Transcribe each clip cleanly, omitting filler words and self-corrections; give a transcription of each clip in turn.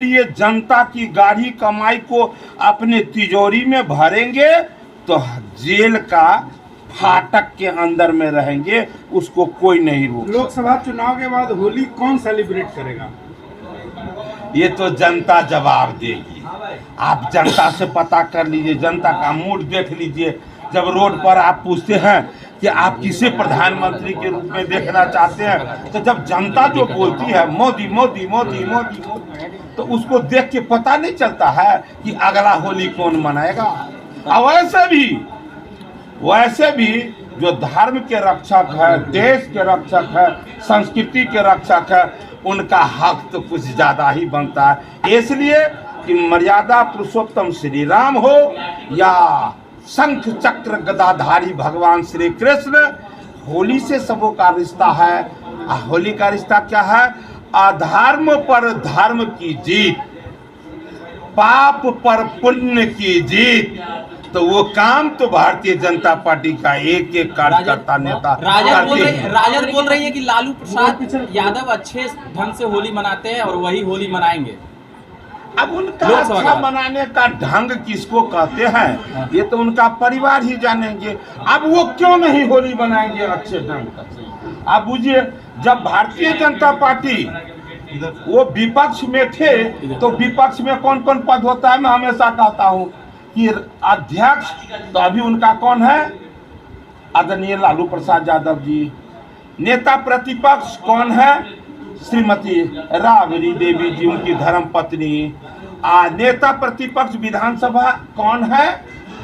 ये जनता की गाढ़ी कमाई को अपने तिजोरी में भरेंगे तो जेल का फाटक के अंदर में रहेंगे, उसको कोई नहीं रोक। लोकसभा चुनाव के बाद होली कौन सेलिब्रेट करेगा? ये तो जनता जवाब देगी। आप जनता से पता कर लीजिए, जनता का मूड देख लीजिए। जब रोड पर आप पूछते हैं कि आप किसे प्रधानमंत्री के रूप में देखना चाहते हैं, तो जब जनता जो बोलती है मोदी मोदी मोदी मोदी मोदी, तो उसको देख के पता नहीं चलता है कि अगला होली कौन मनाएगा। और वैसे भी जो धर्म के रक्षक है, देश के रक्षक है, संस्कृति के रक्षक है, उनका हक तो कुछ ज्यादा ही बनता है। इसलिए कि मर्यादा पुरुषोत्तम श्री राम हो या शंख चक्र गदाधारी भगवान श्री कृष्ण, होली से सबों का रिश्ता है। होली का रिश्ता क्या है? अधर्म पर धर्म की जीत, पाप पर पुण्य की जीत। तो वो काम तो भारतीय जनता पार्टी का एक एक कार्यकर्ता नेता राजद बोल रही है कि लालू प्रसाद यादव अच्छे ढंग से होली मनाते हैं और वही होली मनाएंगे। अब उनका अच्छा मनाने का ढंग किसको कहते हैं, ये तो उनका परिवार ही जानेंगे। अब वो क्यों नहीं होली मनाएंगे अच्छे ढंग से? आप बुझिए, जब भारतीय जनता पार्टी वो विपक्ष में थे तो विपक्ष में कौन कौन पद होता है? मैं हमेशा कहता हूँ कि अध्यक्ष तो अभी उनका कौन है? आदरणीय लालू प्रसाद यादव जी। नेता प्रतिपक्ष कौन है? श्रीमती राबड़ी देवी जी, उनकी धर्म पत्नी। नेता प्रतिपक्ष विधानसभा कौन है?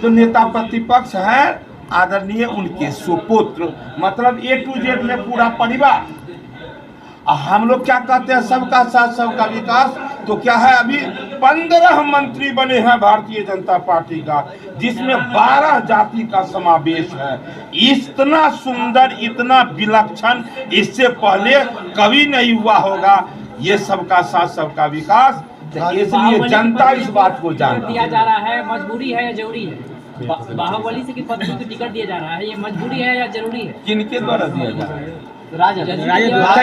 तो नेता प्रतिपक्ष है आदरणीय उनके सुपुत्र, मतलब A to Z में पूरा परिवार। हम लोग क्या कहते हैं? सबका साथ सबका विकास। तो क्या है, अभी 15 मंत्री बने हैं भारतीय जनता पार्टी का, जिसमें 12 जाति का समावेश है। इतना सुंदर, इतना विलक्षण इससे पहले कभी नहीं हुआ होगा। ये सबका साथ सबका विकास। इसलिए जनता इस बात को जानती दिया जा रहा है। मजबूरी है या जरूरी है? बाहुबली से पत्नी को टिकट दिया जा रहा है, ये मजबूरी है या जरूरी है? किनके द्वारा दिया जा रहा है? राजद।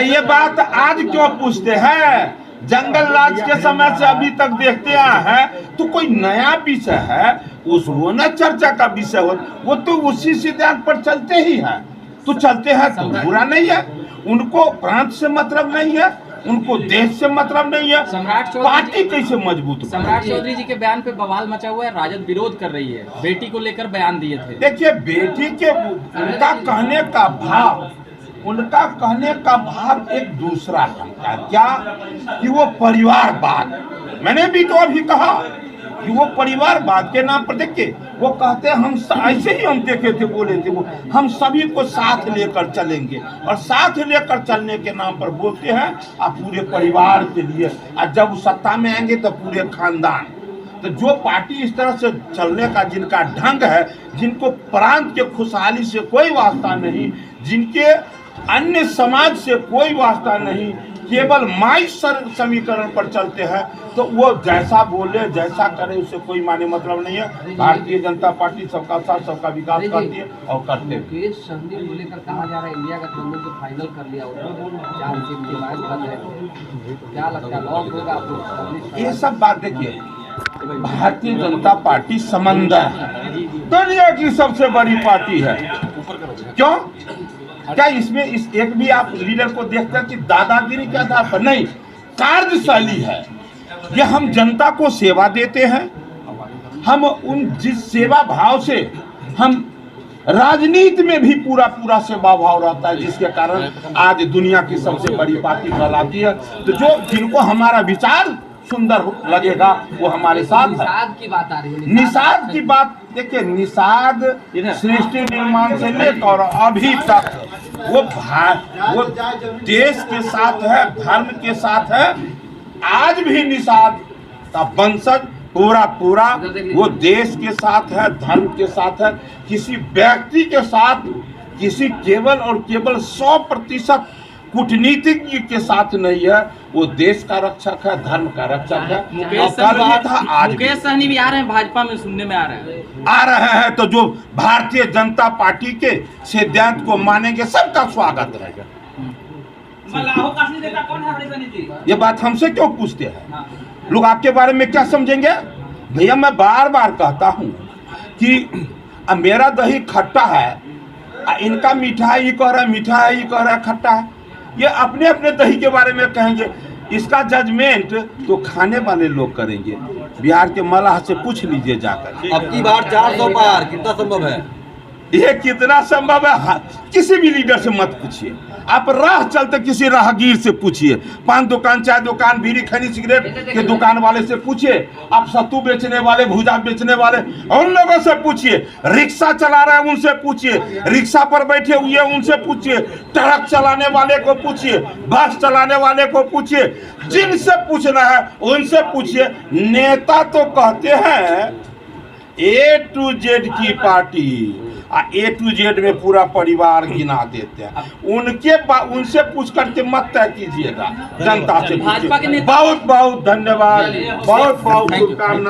ये बात आज क्यों पूछते हैं? जंगल राज के समय से अभी तक देखते आए हैं, तो कोई नया विषय है उसको न चर्चा का विषय हो, वो तो उसी सिद्धांत पर चलते ही है। तो चलते हैं तो बुरा नहीं है। उनको प्रांत से मतलब नहीं है, उनको देश से मतलब नहीं है। पार्टी कैसे मजबूत? सम्राट चौधरी जी के बयान पे बवाल मचा हुआ है, राजद विरोध कर रही है। बेटी को लेकर बयान दिए थे। देखिए, बेटी के उनका कहने का भाव एक दूसरा है। क्या कि वो परिवारवाद, मैंने भी तो अभी कहा कि वो परिवारवाद के नाम पर, देखिए वो कहते हैं हम ऐसे ही हम देखे थे, बोले थे वो हम सभी को साथ लेकर चलेंगे, और साथ लेकर चलने के नाम पर बोलते हैं आप पूरे परिवार के लिए, और जब सत्ता में आएंगे तो पूरे खानदान। तो जो पार्टी इस तरह से चलने का जिनका ढंग है, जिनको प्रांत के खुशहाली से कोई वास्ता नहीं, जिनके अन्य समाज से कोई वास्ता नहीं, केवल माई समीकरण पर चलते हैं, तो वो जैसा बोले जैसा करे उससे कोई माने मतलब नहीं है। भारतीय जनता पार्टी सबका साथ सबका विकास करती है और करते हैं। मुकेश सहनी को लेकर कहा जा रहा है इंडिया गठबंधन को फाइनल कर लिया, 4 सीट के बाद बंद है, क्या लगता है लॉक होगा आपको? ये सब बात देखिए, भारतीय जनता पार्टी समंदर है, दुनिया की सबसे बड़ी पार्टी है। क्यों? क्या इसमें इस एक भी आप लीडर को देखते हैं कि दादागिरी के आधार पर नहीं, कार्यशैली है। ये हम जनता को सेवा देते हैं, हम उन जिस सेवा भाव से हम राजनीति में भी पूरा सेवा भाव रहता है, जिसके कारण आज दुनिया की सबसे बड़ी पार्टी कहलाती है। तो जो जिनको हमारा विचार सुंदर लगेगा वो हमारे साथ है। निषाद की बात आ रही है। निषाद की बात देखिए, निषाद सृष्टि निर्माण से लेकर अभी तक वो देश के साथ है, धर्म के साथ है। आज भी निषाद का वंशज पूरा वो देश के साथ है, धर्म के साथ है। किसी व्यक्ति के साथ, किसी केवल और केवल 100% कूटनीतिज्ञ के साथ नहीं है। वो देश का रक्षक है, धर्म का रक्षक है। मुकेश सहनी भी आ रहे हैं भाजपा में, सुनने में आ रहे हैं। तो जो भारतीय जनता पार्टी के सिद्धांत को मानेंगे सबका स्वागत रहेगा। नेता कौन है? ये बात हमसे क्यों पूछते हैं? लोग आपके बारे में क्या समझेंगे? भैया मैं बार बार कहता हूँ कि मेरा दही खट्टा है, इनका मीठा है, ये कह रहा है मीठा है, ये कह रहा है खट्टा है। ये अपने अपने दही के बारे में कहेंगे, इसका जजमेंट तो खाने वाले लोग करेंगे। बिहार के मलाह से पूछ लीजिए जाकर। अब की बार 400 पार कितना संभव है? ये कितना संभव है? किसी भी लीडर से मत पूछिए, आप राह चलते किसी राहगीर से पूछिए, पान दुकान, चाय दुकान, बीड़ी खैनी सिगरेट के दुकान वाले से पूछिए, आप सत्तू बेचने वाले, भुजा बेचने वाले उन लोगों से पूछिए, रिक्शा चला रहे हैं उनसे पूछिए, रिक्शा पर बैठे हुए उनसे पूछिए, ट्रक चलाने वाले को पूछिए, बस चलाने वाले को पूछिए, जिनसे पूछना है उनसे पूछिए। नेता तो कहते हैं A to Z की पार्टी, A to Z में पूरा परिवार गिना देते हैं। उनसे पूछ करके मत तय कीजिएगा, जनता से भाजपा के पूछिए। नेता बहुत बहुत धन्यवाद, बहुत बहुत शुभकामनाएं।